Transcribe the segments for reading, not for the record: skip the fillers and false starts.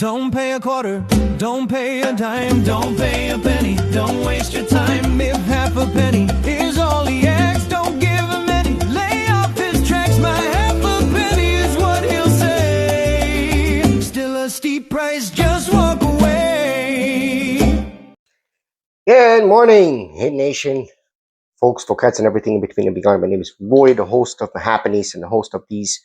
Don't pay a quarter, don't pay a dime, don't pay a penny, don't waste your time. If half a penny is all he asks, don't give him any. Lay off his tracks, my half a penny is what he'll say. Still a steep price, just walk away. Good morning, Hit Nation, folks, cats, and everything in between and beyond. My name is Roy, the host of the Happiness and the host of these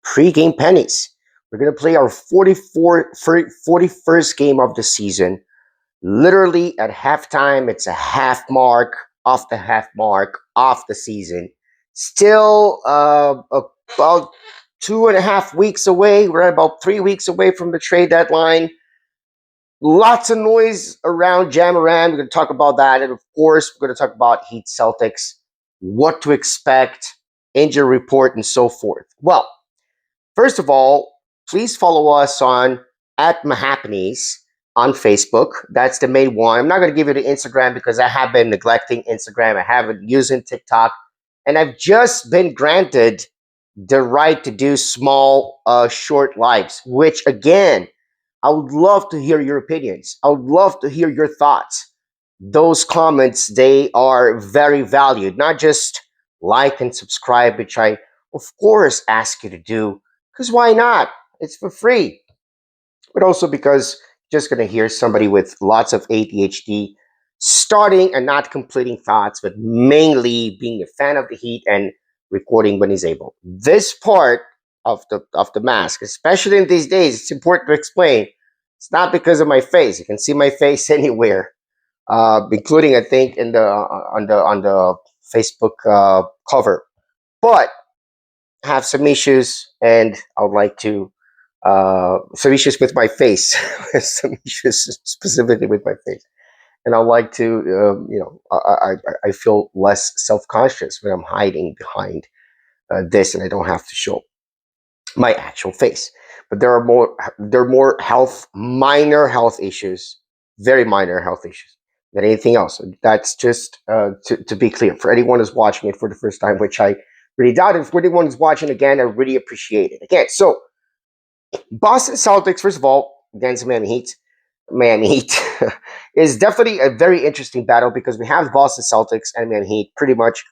Pre-Game Pennies. We're going to play our 41st game of the season. Literally at halftime, it's a half mark off the half mark off the season. Still about 2.5 weeks away. We're about 3 weeks away from the trade deadline. Lots of noise around Jamaran. We're going to talk about that. And of course, we're going to talk about Heat Celtics, what to expect, injury report, and so forth. Well, first of all, please follow us on @Mahappanies on Facebook. That's the main one. I'm not going to give you the Instagram because I have been neglecting Instagram. I haven't using TikTok. And I've just been granted the right to do small, short lives, which again, I would love to hear your opinions. I would love to hear your thoughts. Those comments, they are very valued. Not just like and subscribe, which I, of course, ask you to do. Because why not? It's for free. But also because you're just going to hear somebody with lots of ADHD starting and not completing thoughts, but mainly being a fan of the Heat and recording when he's able. This part of the mask, especially in these days, it's important to explain. It's not because of my face. You can see my face anywhere, including I think in the on the Facebook cover. But I have some issues, and I would like to some issues with my face, some issues specifically with my face, and I'd like to I feel less self-conscious when I'm hiding behind this, and I don't have to show my actual face. But there are more minor health issues, very minor health issues than anything else. That's just to be clear for anyone who's watching it for the first time, which I really doubt. If anyone is watching again, I really appreciate it. Again, so Boston Celtics, first of all, against Miami Heat. Miami Heat is definitely a very interesting battle because we have Boston Celtics and Miami Heat pretty much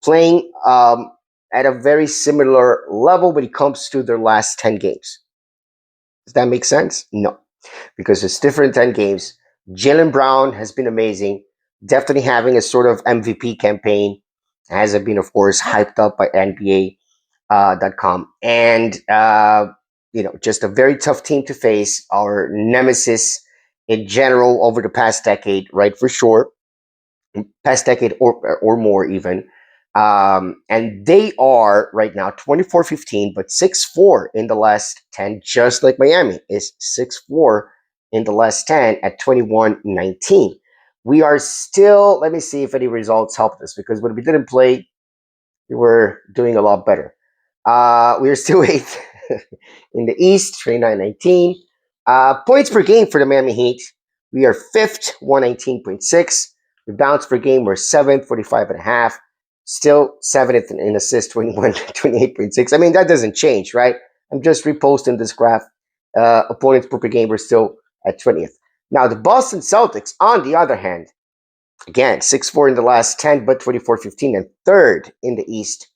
playing at a very similar level when it comes to their last 10 games. Does that make sense? No, because it's different 10 games. Jaylen Brown has been amazing, definitely having a sort of MVP campaign, has been, of course, hyped up by NBA.com. And, just a very tough team to face, our nemesis in general over the past decade, right, for sure, past decade or more even. And they are right now 24-15, but 6-4 in the last 10, just like Miami is 6-4 in the last 10 at 21-19. We are still, let me see if any results helped us, because when we didn't play, we were doing a lot better. We are still 8th in the East, 29-19. Points per game for the Miami Heat, we are 5th, 119.6. Rebounds per game, we're 7th, 45.5. Still 7th in assists, 28.6. I mean, that doesn't change, right? I'm just reposting this graph. Opponents per game, we're still at 20th. Now, the Boston Celtics, on the other hand, again, 6-4 in the last 10, but 24-15, and 3rd in the East.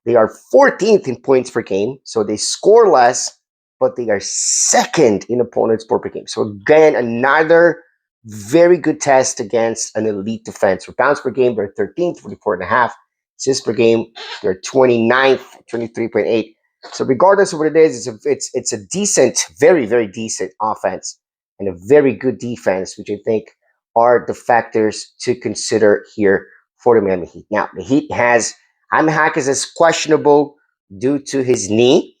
They are 14th in points per game, so they score less, but they are 2nd in opponents per game. So again, another very good test against an elite defense. Rebounds per game, they're 13th, 44.5. Assists per game, they're 29th, 23.8. So regardless of what it is, it's a decent, very, very decent offense and a very good defense, which I think are the factors to consider here for the Miami Heat. Now, the Heat has Jaime Jaquez is questionable due to his knee.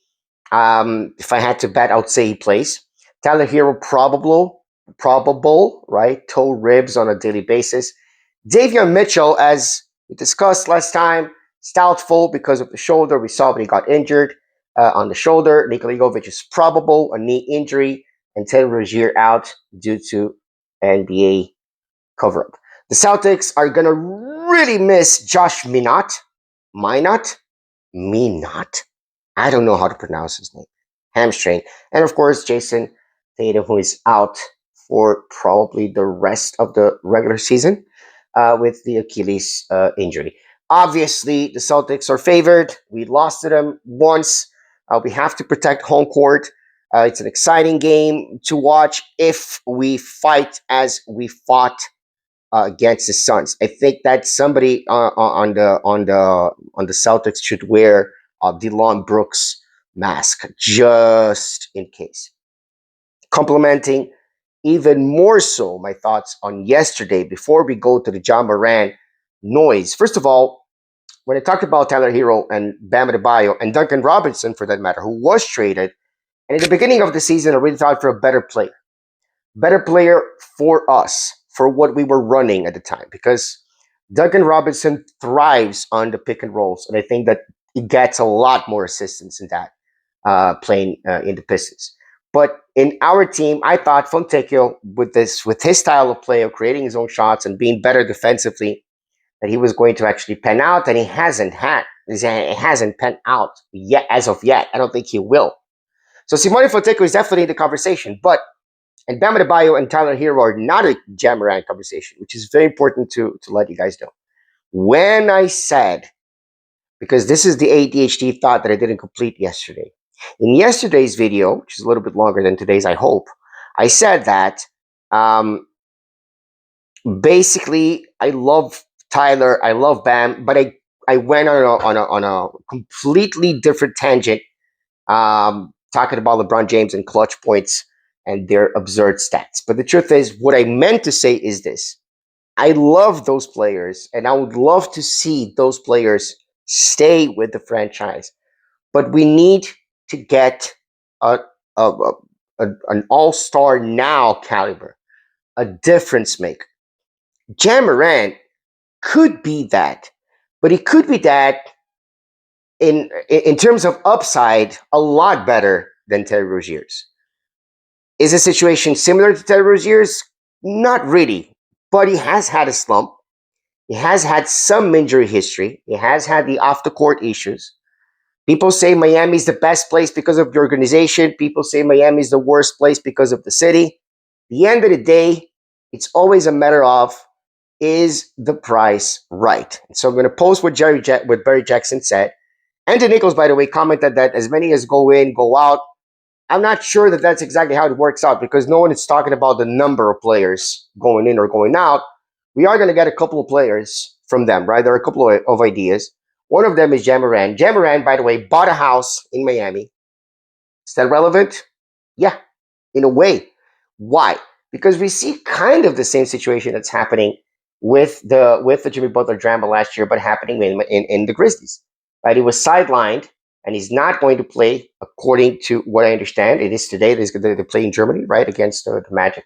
If I had to bet, I would say he plays. Tyler Hero, probable, right? Toe ribs on a daily basis. Davion Mitchell, as we discussed last time, is doubtful because of the shoulder. We saw when he got injured on the shoulder. Nikola Jovic is probable, a knee injury, and Taylor Rozier out due to NBA cover-up. The Celtics are going to really miss Josh Minott. I don't know how to pronounce his name. Hamstring. And of course, Jason Tatum, who is out for probably the rest of the regular season with the Achilles injury. Obviously, the Celtics are favored. We lost to them once. We have to protect home court. It's an exciting game to watch if we fight as we fought against the Suns. I think that somebody on the Celtics should wear DeLon Brooks mask just in case. Complementing even more so my thoughts on yesterday before we go to the John Moran noise. First of all, when I talked about Tyler Hero and Bam Adebayo and Duncan Robinson, for that matter, who was traded, and in the beginning of the season, I really thought for a better player for us, for what we were running at the time, because Duncan Robinson thrives on the pick and rolls, and I think that he gets a lot more assistance in that playing in the Pistons. But in our team, I thought Fontecchio, with his style of play of creating his own shots and being better defensively, that he was going to actually pen out, and he hasn't penned out yet as of yet. I don't think he will. So Simone Fontecchio is definitely in the conversation, but and Bam Adebayo and Tyler Hero are not a Jam Moran conversation, which is very important to let you guys know. When I said, because this is the ADHD thought that I didn't complete yesterday. In yesterday's video, which is a little bit longer than today's, I hope, I said that basically I love Tyler, I love Bam, but I went on a completely different tangent, talking about LeBron James and clutch points and their absurd stats. But the truth is, what I meant to say is this: I love those players, and I would love to see those players stay with the franchise. But we need to get a, an all-star now caliber, a difference maker. Jam Moran could be that, but he could be that in terms of upside, a lot better than Terry Rozier's. Is the situation similar to Terry Rozier's? Not really, but he has had a slump. He has had some injury history. He has had the off the court issues. People say Miami's the best place because of the organization. People say Miami's the worst place because of the city. At the end of the day, it's always a matter of, is the price right? So I'm going to post what Barry Jackson said. Andy Nichols, by the way, commented that as many as go in, go out. I'm not sure that that's exactly how it works out, because no one is talking about the number of players going in or going out. We are going to get a couple of players from them, right? There are a couple of ideas. One of them is Jam Moran. Jam Moran, by the way, bought a house in Miami. Is that relevant? Yeah, in a way. Why? Because we see kind of the same situation that's happening with the Jimmy Butler drama last year, but happening in the Grizzlies. Right? He was sidelined, and he's not going to play, according to what I understand. It is today. They play in Germany, right, against the Magic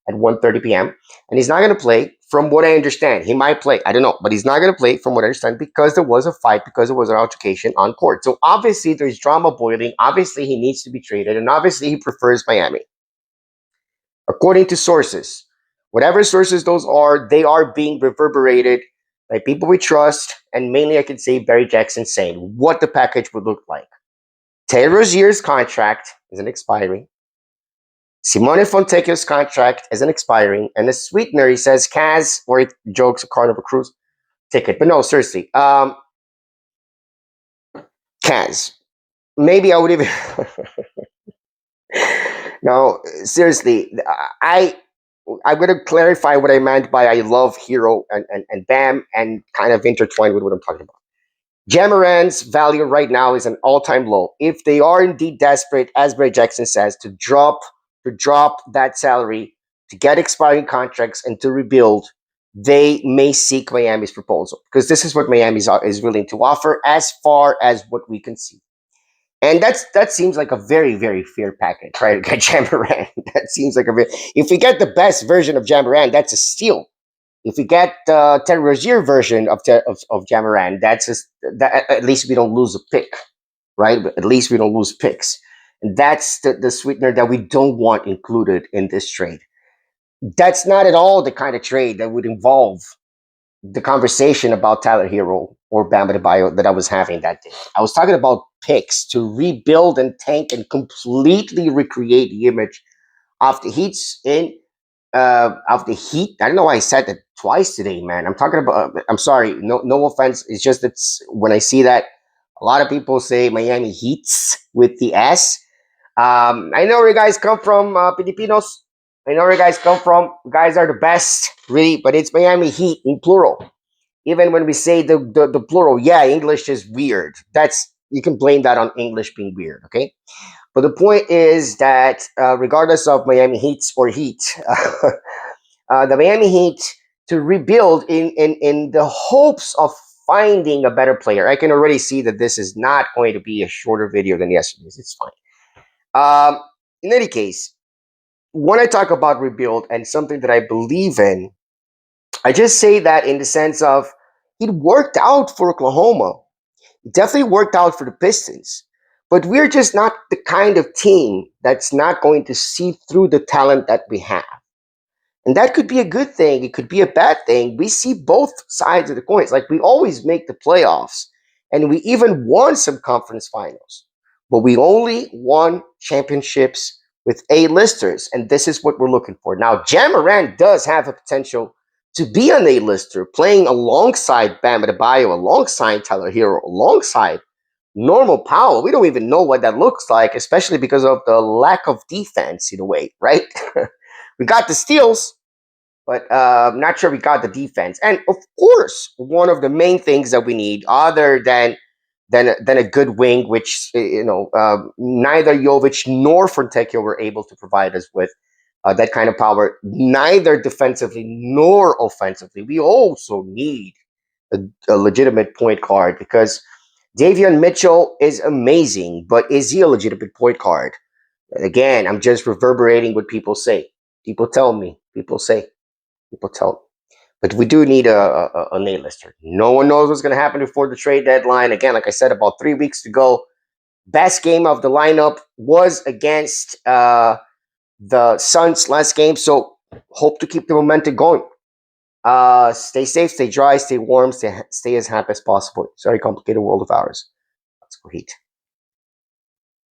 at 1:30 p.m. And he's not going to play, from what I understand. He might play. I don't know. But he's not going to play, from what I understand, because there was a fight, because there was an altercation on court. So obviously there's drama boiling. Obviously he needs to be traded. And obviously he prefers Miami. According to sources, whatever sources those are, they are being reverberated by people we trust. And mainly I can say Barry Jackson saying what the package would look like. Terry Rozier's contract isn't expiring. Simone Fontecchio's contract isn't expiring. And the sweetener, he says, Kaz, or it jokes a Carnival Cruise ticket. But no, seriously. Kaz. Maybe I would even... No, seriously. I'm going to clarify what I meant by I love Hero and Bam, and kind of intertwined with what I'm talking about. Jam Moran's value right now is an all-time low. If they are indeed desperate, as Barry Jackson says, to drop that salary, to get expiring contracts, and to rebuild, they may seek Miami's proposal, because this is what Miami is willing to offer as far as what we can see. And that seems like a very, very fair package, right? To get Jam Moran. That seems like if we get the best version of Jam Moran, that's a steal. If we get the Terry Rozier version of Jam Moran, at least we don't lose a pick, right? But at least we don't lose picks. And that's the sweetener that we don't want included in this trade. That's not at all the kind of trade that would involve the conversation about Tyler Hero or Bam Adebayo that I was having that day. I was talking about picks to rebuild and tank and completely recreate the image of the Heat's in of the Heat. I don't know why I said that twice today, man. I'm talking about. I'm sorry. No offense. It's just that when I see that, a lot of people say Miami Heats with the S. I know where you guys come from, Filipinos. I know where you guys come from. You guys are the best, really, but it's Miami Heat in plural. Even when we say the plural, yeah, English is weird. That's you can blame that on English being weird, okay? But the point is that regardless of Miami Heats or Heat, the Miami Heat to rebuild in the hopes of finding a better player. I can already see that this is not going to be a shorter video than yesterday's. It's fine. In any case, when I talk about rebuild and something that I believe in, I just say that in the sense of it worked out for Oklahoma. It definitely worked out for the Pistons. But we're just not the kind of team that's not going to see through the talent that we have. And that could be a good thing. It could be a bad thing. We see both sides of the coins. Like we always make the playoffs, and we even won some conference finals, but we only won championships with A-listers, and this is what we're looking for. Now, Jam Moran does have a potential to be an A-lister, playing alongside Bam Adebayo, alongside Tyler Hero, alongside Normal Powell. We don't even know what that looks like, especially because of the lack of defense in a way, right? We got the steals, but I'm not sure we got the defense. And of course, one of the main things that we need, other than a good wing, which neither Jovic nor Fontecchio were able to provide us with that kind of power, neither defensively nor offensively. We also need a legitimate point guard because Davion Mitchell is amazing, but is he a legitimate point guard? And again, I'm just reverberating what people say. People tell me. People say. People tell me. But we do need an A-lister. No one knows what's going to happen before the trade deadline. Again, like I said, about 3 weeks to go. Best game of the lineup was against the Suns last game. So hope to keep the momentum going. Stay safe, stay dry, stay warm, stay as happy as possible. It's a very complicated world of ours. Let's go Heat.